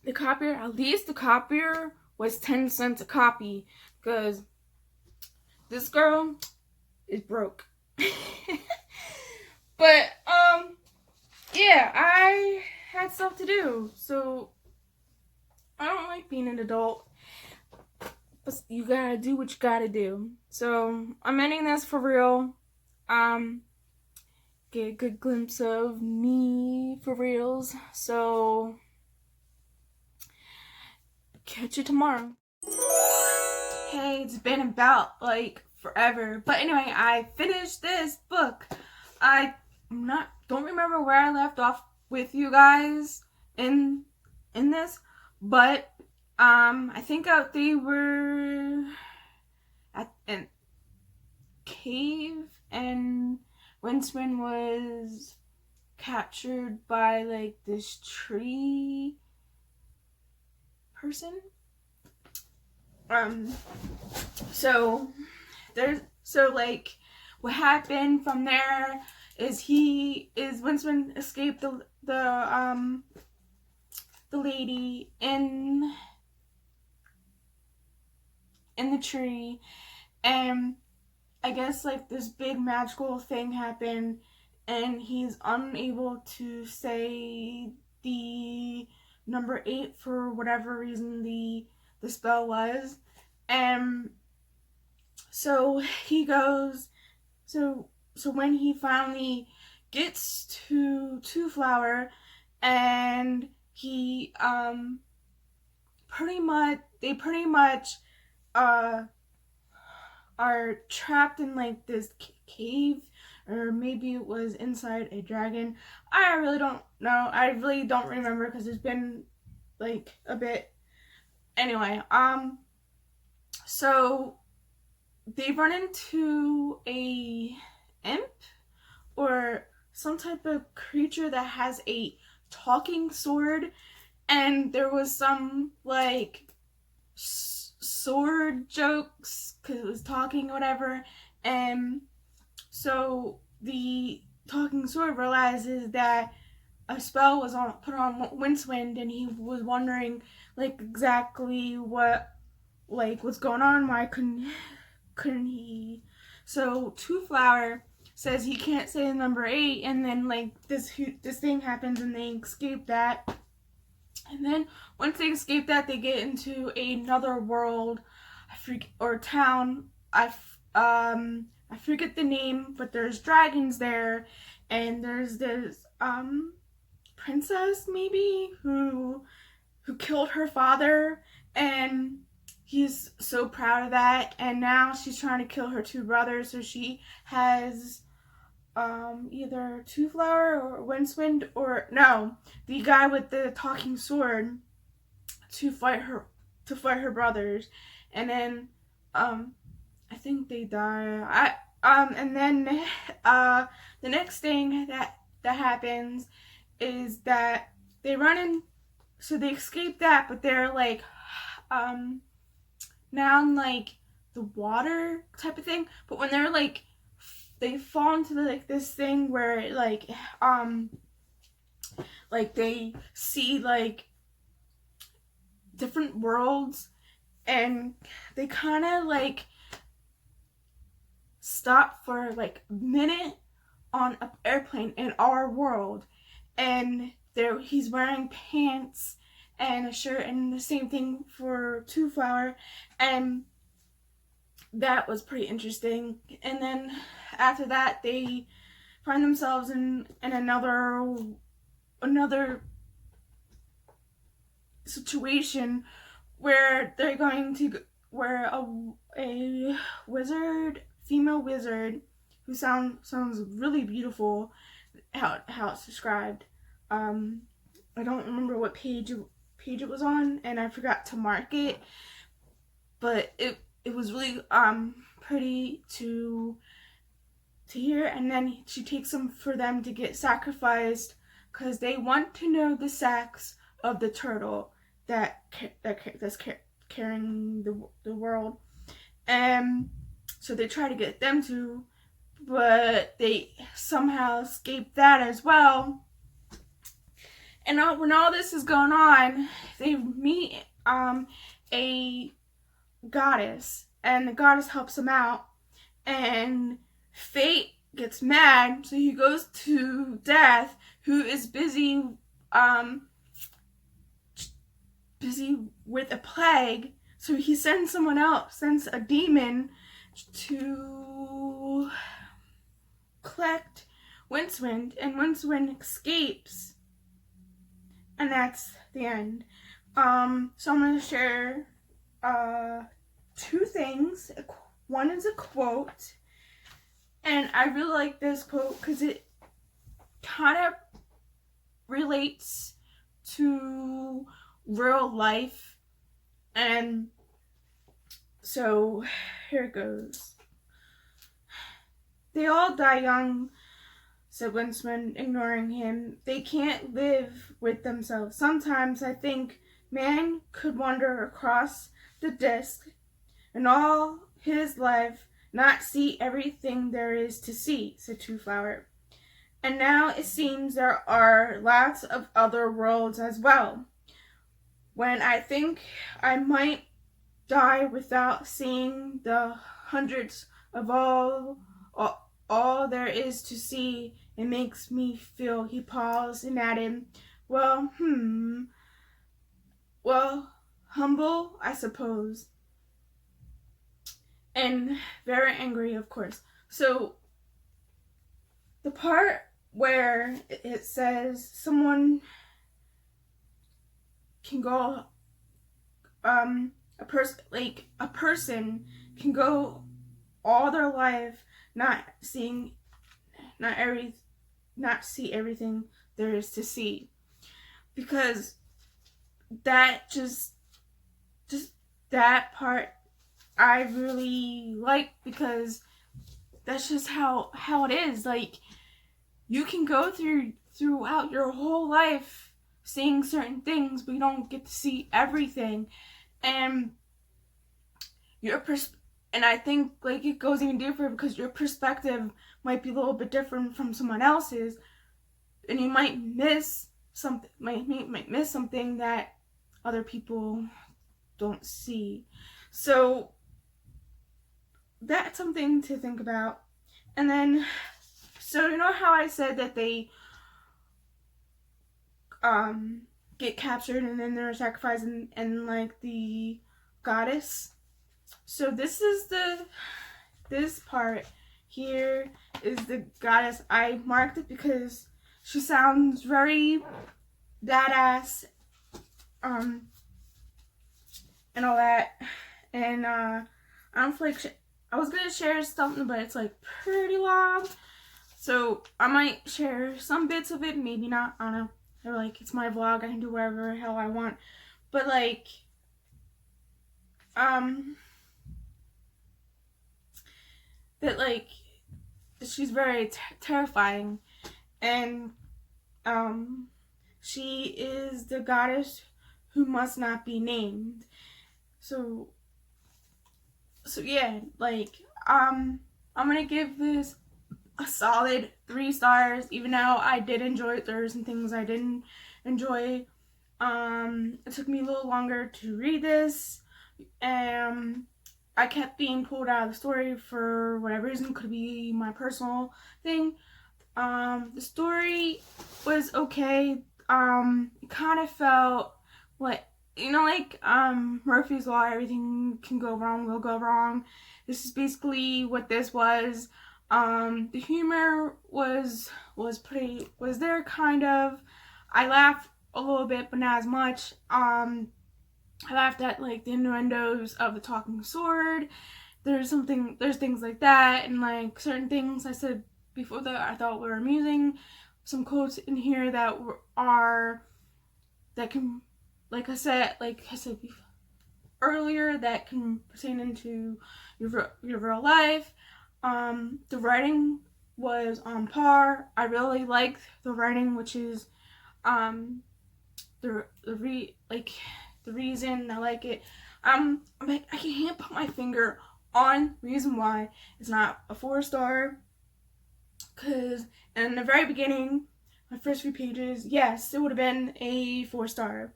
the copier. At least the copier was 10 cents a copy because this girl is broke. But yeah, I had stuff to do, so I don't like being an adult, but you gotta do what you gotta do. So I'm ending this for real. Get a good glimpse of me for reals. So catch you tomorrow. Hey, it's been about like forever, but anyway, I finished this book. I don't remember where I left off with you guys in this, but I think they were at a cave and Winston was captured by like this tree person. So like what happened from there is Winston escaped the lady in the tree, and I guess like this big magical thing happened and he's unable to say the number 8 for whatever reason the spell was. And so he goes, so when he finally gets to Two Flower, and he pretty much are trapped in like this cave, or maybe it was inside a dragon. I really don't know. I really don't remember because it's been like a bit. Anyway, so they run into a imp or some type of creature that has a talking sword, and there was some like sword jokes because it was talking or whatever. And so the talking sword realizes that a spell was put on Windswind, and he was wondering like exactly what's going on. Why couldn't he? So Two Flower says he can't say the number 8, and then like this thing happens and they escape that. And then once they escape that, they get into another world, or town. I forget the name, but there's dragons there, and there's this princess maybe who killed her father, and he's so proud of that, and now she's trying to kill her 2 brothers, so she has either Two Flower or Windswind, or no, the guy with the talking sword, to fight her brothers. And then I think they die. And then the next thing that happens is that they run in, so they escape that, but they're like now in like the water type of thing. But when they're like, they fall into like this thing where like they see like different worlds, and they kind of like stop for like a minute on an airplane in our world, and he's wearing pants and a shirt, and the same thing for Two Flower, and that was pretty interesting. And then after that, they find themselves in another situation where they're going to, where a wizard, female wizard, who sounds really beautiful, how it's described. I don't remember what page it was on, and I forgot to mark it, but it was really pretty to hear. And then she takes them for them to get sacrificed, because they want to know the sex of the turtle that's carrying the world. And so they try to get them to, but they somehow escape that as well. And when all this is going on, they meet a goddess, and the goddess helps them out, and Fate gets mad, so he goes to Death, who is busy with a plague, so he sends someone else, sends a demon to collect Windswind, and Windswind escapes, and that's the end. So I'm going to share 2 things. One is a quote, and I really like this quote because it kind of relates to real life. And so here it goes. They all die young, said Windswind, ignoring him. They can't live with themselves. Sometimes I think man could wander across the disk and all his life not see everything there is to see, said Two Flower. And now it seems there are lots of other worlds as well. When I think I might die without seeing the hundreds of all there is to see, it makes me feel. He paused and added, well, humble, I suppose. And very angry, of course. So the part where it says someone can go, a person can go all their life not see everything there is to see, because that just that part I really like, because that's just how it is. Like, you can go throughout your whole life seeing certain things, but you don't get to see everything. And and I think like it goes even deeper, because your perspective might be a little bit different from someone else's, and you might miss something, might miss something that other people don't see. So that's something to think about. And then So you know how I said that they get captured and then they're sacrificed and like the goddess. So this part here is the goddess. I marked it because she sounds very badass, and all that. And I don't feel like I was gonna share something, but it's like pretty long, so I might share some bits of it, maybe not. I don't know. Or like, it's my vlog, I can do whatever the hell I want. But like, that like, she's very terrifying, and she is the goddess who must not be named. So yeah, like, I'm gonna give this a solid 3 stars, even though I did enjoy it. There's some things I didn't enjoy. It took me a little longer to read this. I kept being pulled out of the story for whatever reason. Could be my personal thing. The story was okay. It kind of felt like, you know, like Murphy's Law, everything can go wrong, will go wrong. This is basically what this was. The humor was there, kind of. I laughed a little bit, but not as much. I laughed at like the innuendos of the talking sword. There's things like that, and like certain things I said before that I thought were amusing. Some quotes in here that can, like I said before, earlier, that can pertain into your real life. The writing was on par. I really liked the writing, which is the reason I like it. I can't put my finger on reason why it's not a 4-star. Cause in the very beginning, my first few pages, yes, it would have been a 4-star.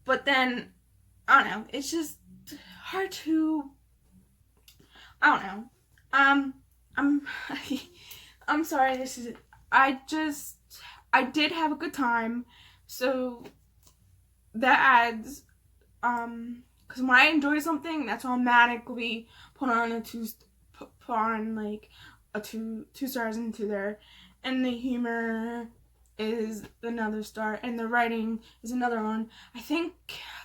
But then, I don't know, it's just hard to, I don't know. I'm sorry, I did have a good time, so that adds, cause when I enjoy something, that's automatically put on a 2 stars into there, and the humor is another star, and the writing is another one. I think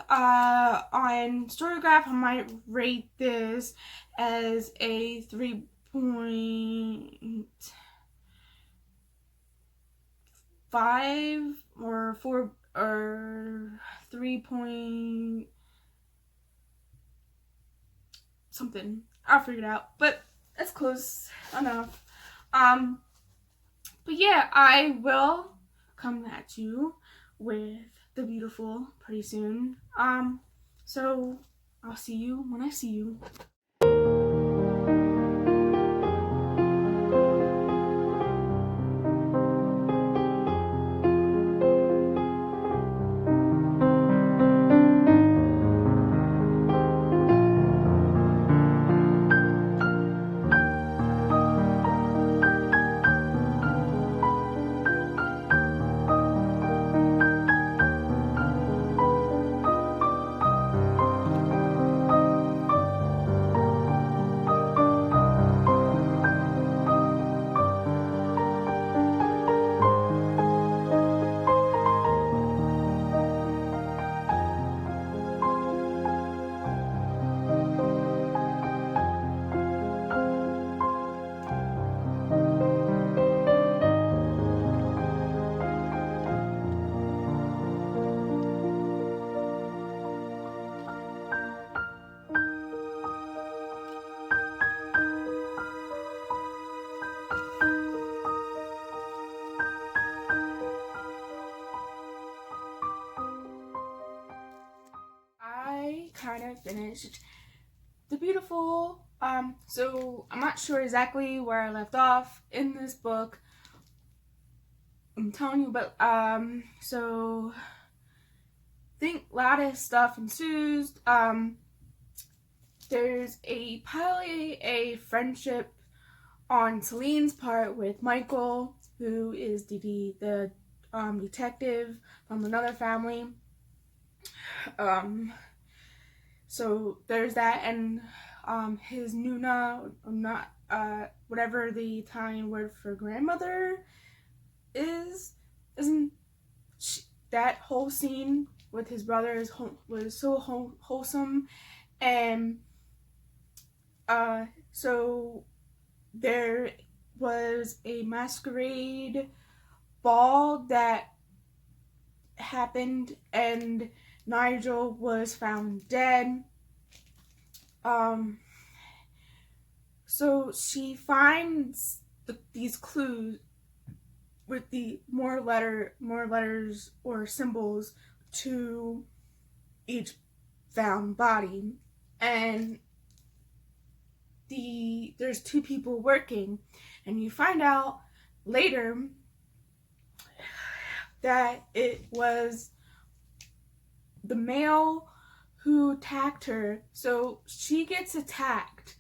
on Storygraph I might rate this as a 3.5 or 4 or 3 point something. I'll figure it out, but that's close enough. But yeah, I will come at you with the beautiful pretty soon. So I'll see you when I see you. Kind of finished the beautiful. So I'm not sure exactly where I left off in this book, I'm telling you, but so I think loudest stuff ensues. There's probably a friendship on Celine's part with Michael, who is the detective from another family. So there's that, and his Nuna, not whatever the Italian word for grandmother isn't that whole scene with his brother was so wholesome, and so there was a masquerade ball that happened, and Nigel was found dead. So she finds these clues with the more letters or symbols to each found body, and there's two people working, and you find out later that it was the male who attacked her. So she gets attacked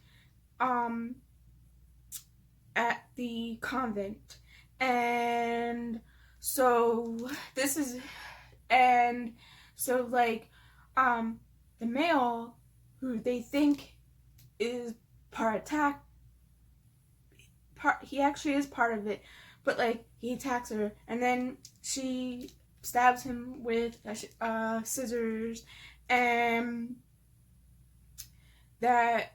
at the convent, and so like the male who they think is he actually is part of it, but like he attacks her, and then she stabs him with scissors, and that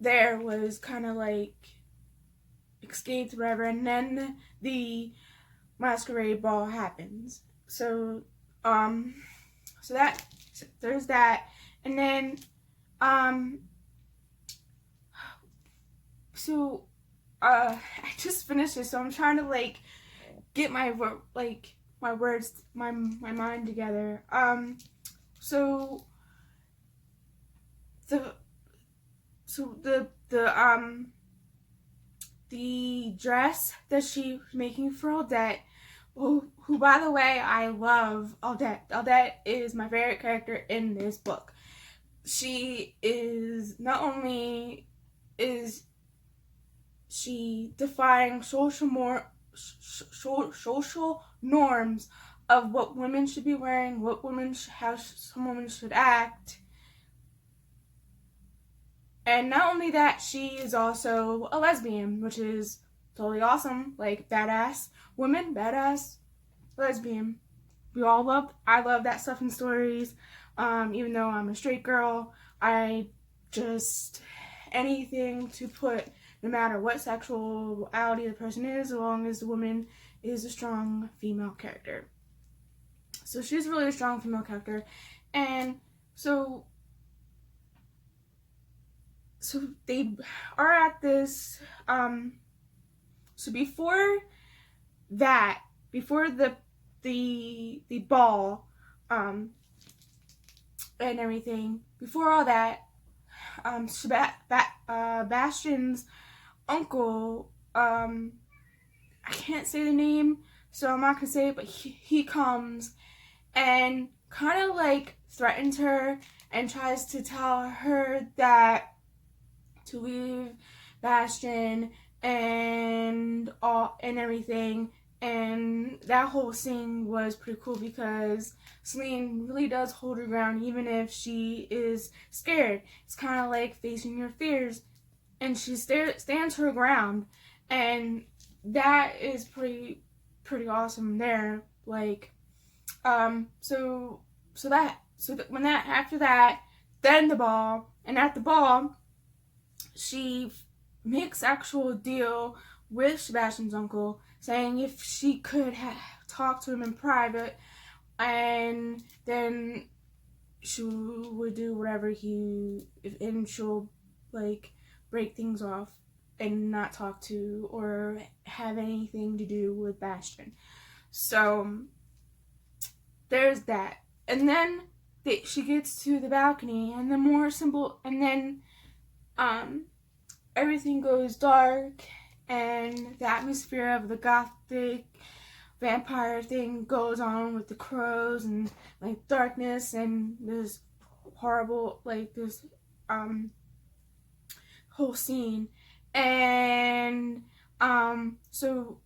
there was kind of like escaped whatever, and then the masquerade ball happens. So there's that, and then I just finished it, so I'm trying to like get my words, my mind together. So the dress that she's making for Odette, who by the way, I love Odette. Odette is my favorite character in this book. She is not only is she defying social norms of what women should be wearing, how some women should act. And not only that, she is also a lesbian, which is totally awesome. Like, badass woman, badass lesbian. I love that stuff in stories. Even though I'm a straight girl, anything to put, no matter what sexuality the person is, as long as the woman is a strong female character. So she's really a strong female character. And so they are at this, so before the ball, and everything, before all that, Bastian's uncle, I can't say the name, so I'm not gonna say it, but he comes and kind of like threatens her and tries to tell her that to leave Bastian and everything. And that whole scene was pretty cool because Celine really does hold her ground even if she is scared. It's kind of like facing your fears, and she stands her ground, and that is pretty awesome there. Like, after that, then the ball, and at the ball, she makes actual deal with Sebastian's uncle, saying if she could talk to him in private, and then she would do whatever and she'll like break things off and not talk to or have anything to do with Bastian. So there's that, and then she gets to the balcony, and the more simple, and then everything goes dark, and the atmosphere of the gothic vampire thing goes on with the crows and like darkness and this horrible, like this whole scene. And so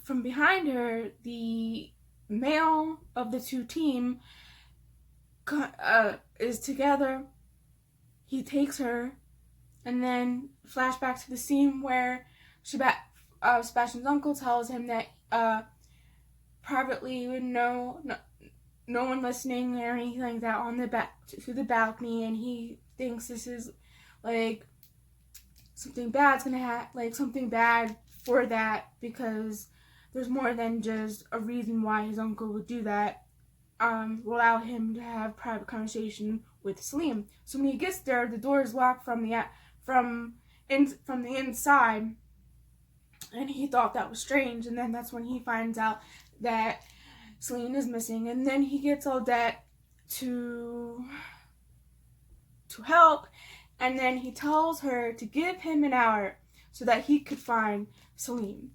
from behind her, the male of the two team is together. He takes her, and then flashback to the scene where Sebastian's uncle tells him that privately, no one listening or anything like that, on the to the balcony, and he thinks this is like something bad's gonna happen, like something bad for that, because there's more than just a reason why his uncle would do that. Allow him to have private conversation with Salim. So when he gets there, the door is locked from the inside, and he thought that was strange. And then that's when he finds out that Salim is missing, and then he gets all that to help, and then he tells her to give him an hour so that he could find Salim.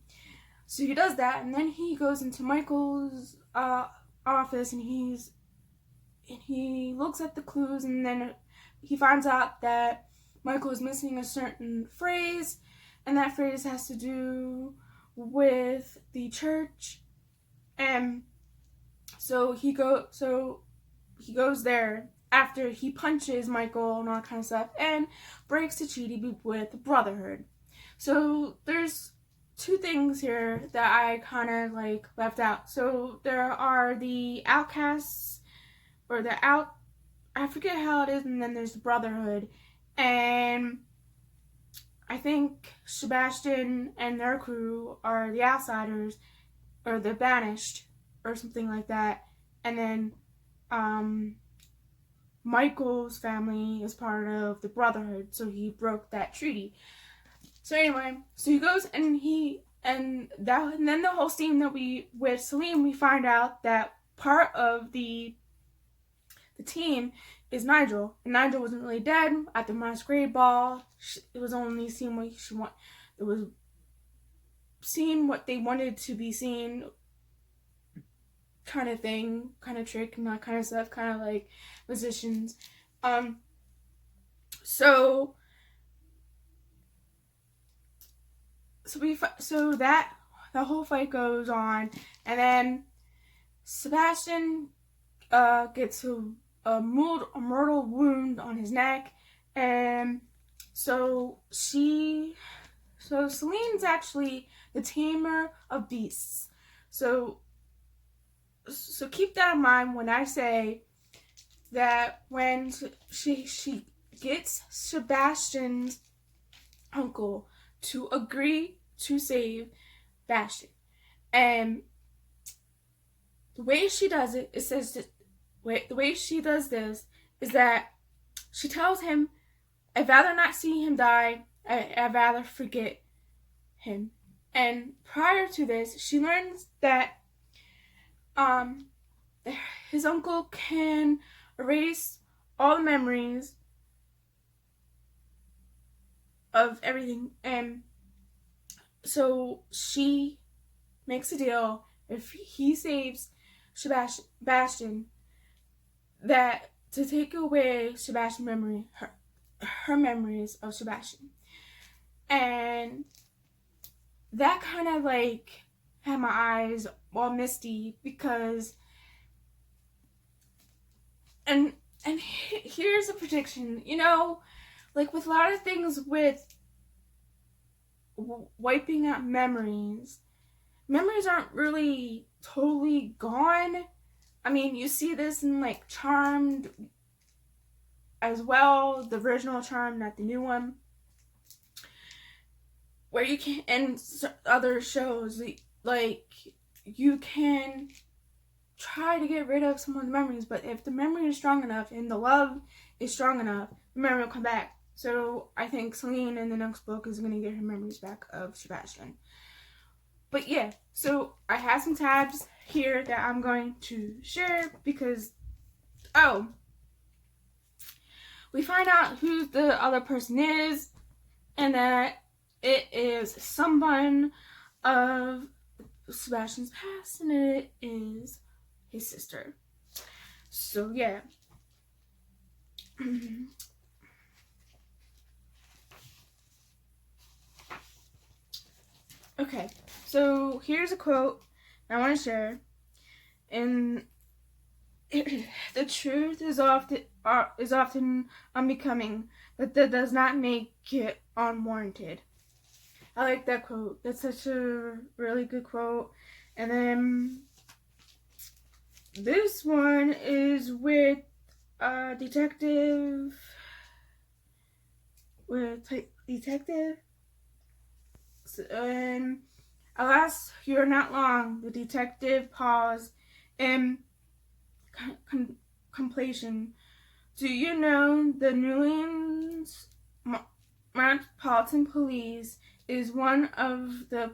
So he does that, and then he goes into Michael's office, and he looks at the clues, and then he finds out that Michael is missing a certain phrase, and that phrase has to do with the church. And so he goes there after he punches Michael and all that kind of stuff, and breaks the treaty with the Brotherhood. So there's two things here that I kind of like left out. So there are the outcasts, or I forget how it is, and then there's the Brotherhood. And I think Sebastian and their crew are the outsiders, or the banished, or something like that. And then Michael's family is part of the Brotherhood, so he broke that treaty. So anyway, so he goes and then the whole scene that with Salim, we find out that part of the team is Nigel, and Nigel wasn't really dead at the masquerade ball. It was only seen what they wanted to be seen, kind of thing, kind of trick, and that kind of stuff, kind of like musicians. So that the whole fight goes on, and then Sebastian gets a mortal wound on his neck, and so Celine's actually the tamer of beasts. So keep that in mind when I say that when she gets Sebastian's uncle to agree to save Bastion, and the way she does it, the way she does this is that she tells him, "I'd rather not see him die. I'd rather forget him." And prior to this, she learns that his uncle can erase all the memories of everything, and so she makes a deal: if he saves Bastion, that to take away Sebastian's memory, her memories of Sebastian. And that kind of like had my eyes all misty, because and here's a prediction, like with a lot of things with wiping out memories aren't really totally gone. I mean, you see this in like Charmed as well, the original Charmed, not the new one, where you can, and other shows, like you can try to get rid of someone's memories, but if the memory is strong enough and the love is strong enough, the memory will come back. So I think Celine in the next book is going to get her memories back of Sebastian. But yeah, so I have some tabs here that I'm going to share, because we find out who the other person is, and that it is someone of Sebastian's past, and it is his sister. So yeah. Okay, so here's a quote I want to share. And the truth is often unbecoming, but that does not make it unwarranted. I like that quote. That's such a really good quote. And then this one is with detective. And alas, you're not long. The detective paused in contemplation. Do you know the New Orleans Metropolitan Police is one of the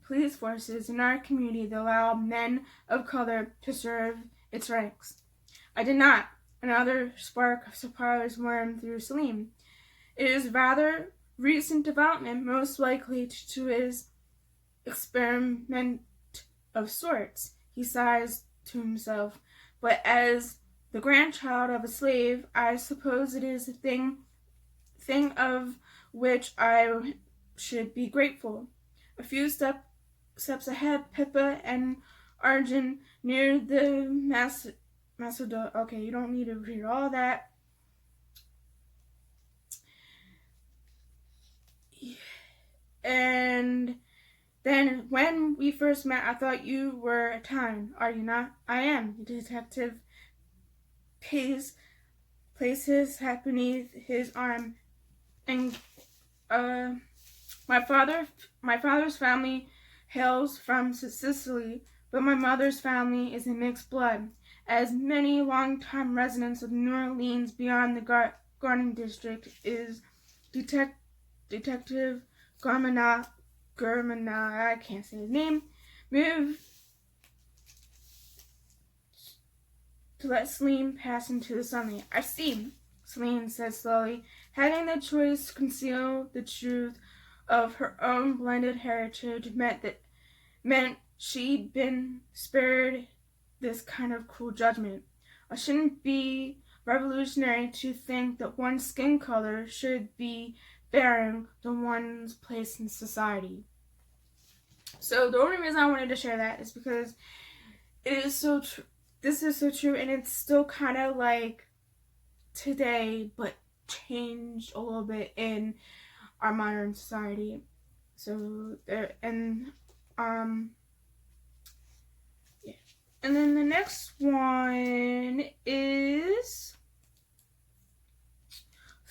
police forces in our community that allow men of color to serve its ranks? I did not. Another spark of surprise warmed through Salim. It is rather recent development, most likely to his experiment of sorts, he sighs to himself. But as the grandchild of a slave, I suppose it is a thing of which I should be grateful. A few steps ahead, Pippa and Arjun near the Macedonia. Okay, you don't need to read all that. And then when we first met, I thought you were Italian. Are you not? I am. The detective places his hat beneath his arm. And my father's family hails from Sicily, but my mother's family is a mixed blood. As many longtime residents of New Orleans beyond the Garden District is Detective Garmana, I can't say his name, moved to let Celine pass into the sunlight. I see, Celine said slowly, having the choice to conceal the truth of her own blended heritage meant she'd been spared this kind of cruel judgment. I shouldn't be revolutionary to think that one's skin color should be bearing the one's place in society. So the only reason I wanted to share that is because it is so true. This is so true, and it's still kind of like today, but changed a little bit in our modern society. So there, and yeah. And then the next one is,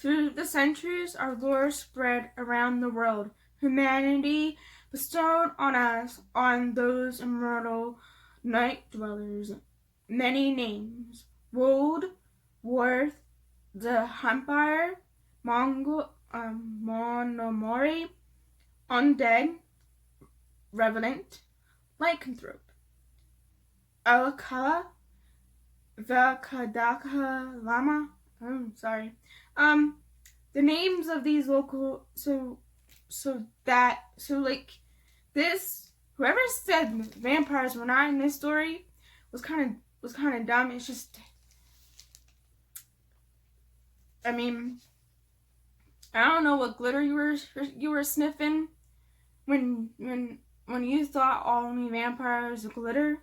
through the centuries, our lore spread around the world. Humanity bestowed on us, on those immortal night dwellers, many names: Wold, Worth, the Vampire, Monomori, Undead, Revenant, Lycanthrope, Alakala, Vakadaka Lama. Sorry. The names of these local this, whoever said vampires were not in this story was kind of dumb. It's just, I mean, I don't know what glitter you were sniffing when you thought only vampires glitter.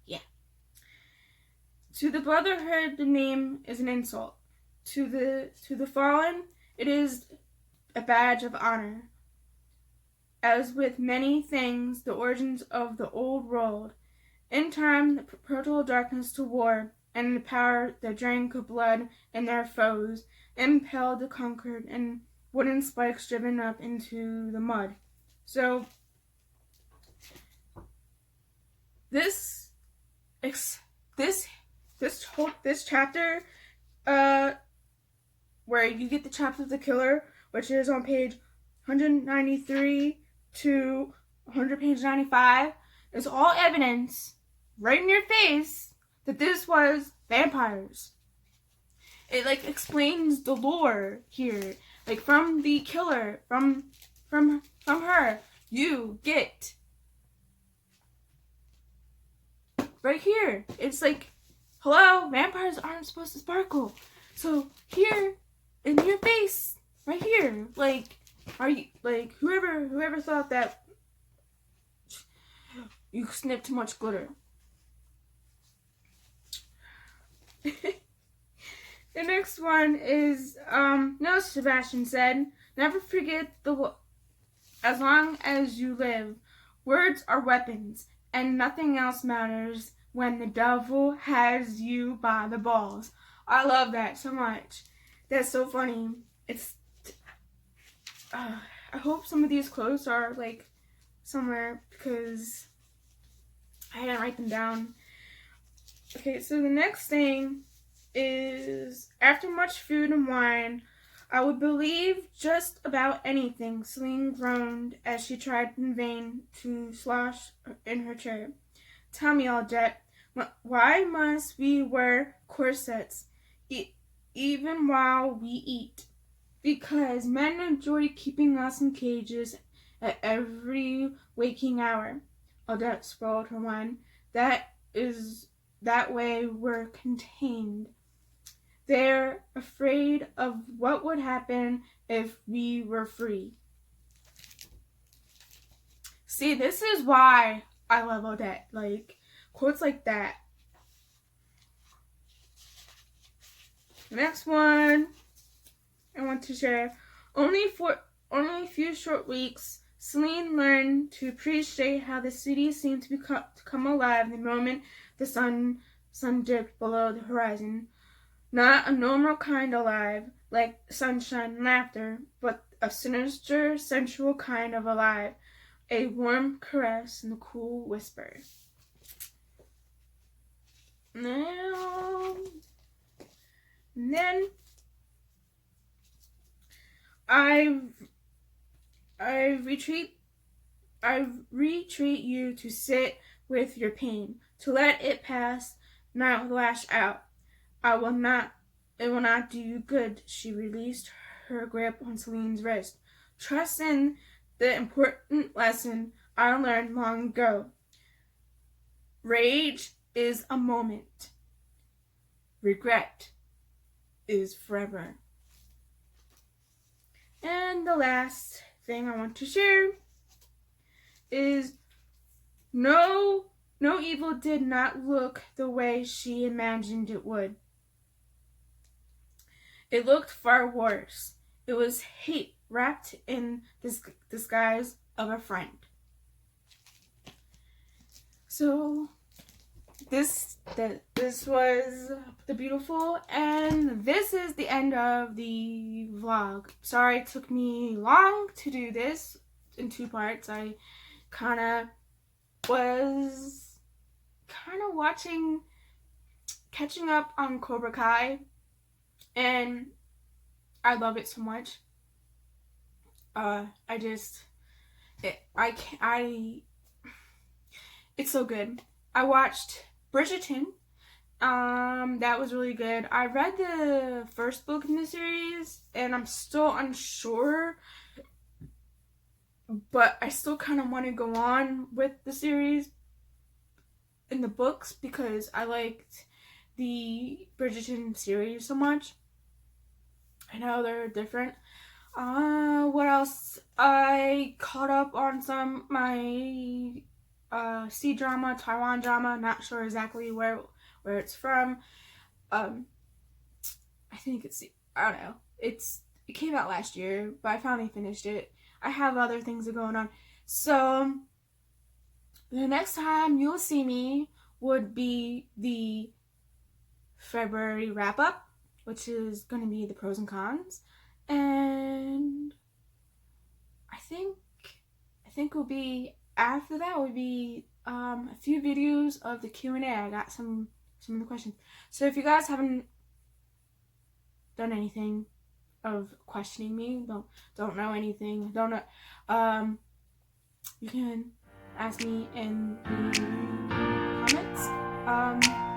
Yeah. To the Brotherhood, the name is an insult. To the fallen, it is a badge of honor. As with many things, the origins of the old world, in time, the portal darkness to war, and the power that drank of blood in their foes, impelled the conquered, and wooden spikes driven up into the mud. So this chapter, where you get the chapter of the killer, which is on page 193 to page 95, is all evidence right in your face that this was vampires. It explains the lore here, from the killer, from her. You get right here. It's hello, vampires aren't supposed to sparkle. So here in your face, right here. Like, are you, like, whoever thought that you sniffed too much glitter? The next one is, no, Sebastian said, never forget as long as you live, words are weapons, and nothing else matters when the devil has you by the balls. I love that so much. That's so funny. It's, I hope some of these quotes are, like, somewhere, because I didn't write them down. Okay, so the next thing is, after much food and wine, I would believe just about anything, Celine groaned as she tried in vain to slosh in her chair. Tell me, Aldette, why must we wear corsets even while we eat? Because men enjoy keeping us in cages at every waking hour. Aldette swallowed her wine. That way we're contained. They're afraid of what would happen if we were free. See, this is why I love Odette. Like, quotes like that. The next one I want to share. Only a few short weeks, Celine learned to appreciate how the city seemed to come alive the moment the sun dipped below the horizon. Not a normal kind alive, like sunshine and laughter, but a sinister, sensual kind of alive. A warm caress and a cool whisper. Now, and then I retreat you to sit with your pain, to let it pass, not lash out. It will not do you good. She released her grip on Celine's wrist. Trust in the important lesson I learned long ago. Rage is a moment. Regret is forever. And the last thing I want to share is no evil did not look the way she imagined it would. It looked far worse. It was hate wrapped in this disguise of a friend. So this was The Beautiful, and this is the end of the vlog. Sorry it took me long to do this in 2 parts. I was catching up on Cobra Kai, and I love it so much. It's so good. I watched Bridgerton. That was really good. I read the first book in the series, and I'm still unsure, but I still kind of want to go on with the series in the books because I liked the Bridgerton series so much. I know they're different. What else? I caught up on my C-drama, Taiwan drama. Not sure exactly where it's from. I think I don't know. It came out last year, but I finally finished it. I have other things going on. So the next time you'll see me would be the February wrap-up, which is going to be the pros and cons. And I think will be after that would be a few videos of the Q&A. I got some of the questions. So if you guys haven't done anything of questioning me, don't know anything, don't know, you can ask me in the comments.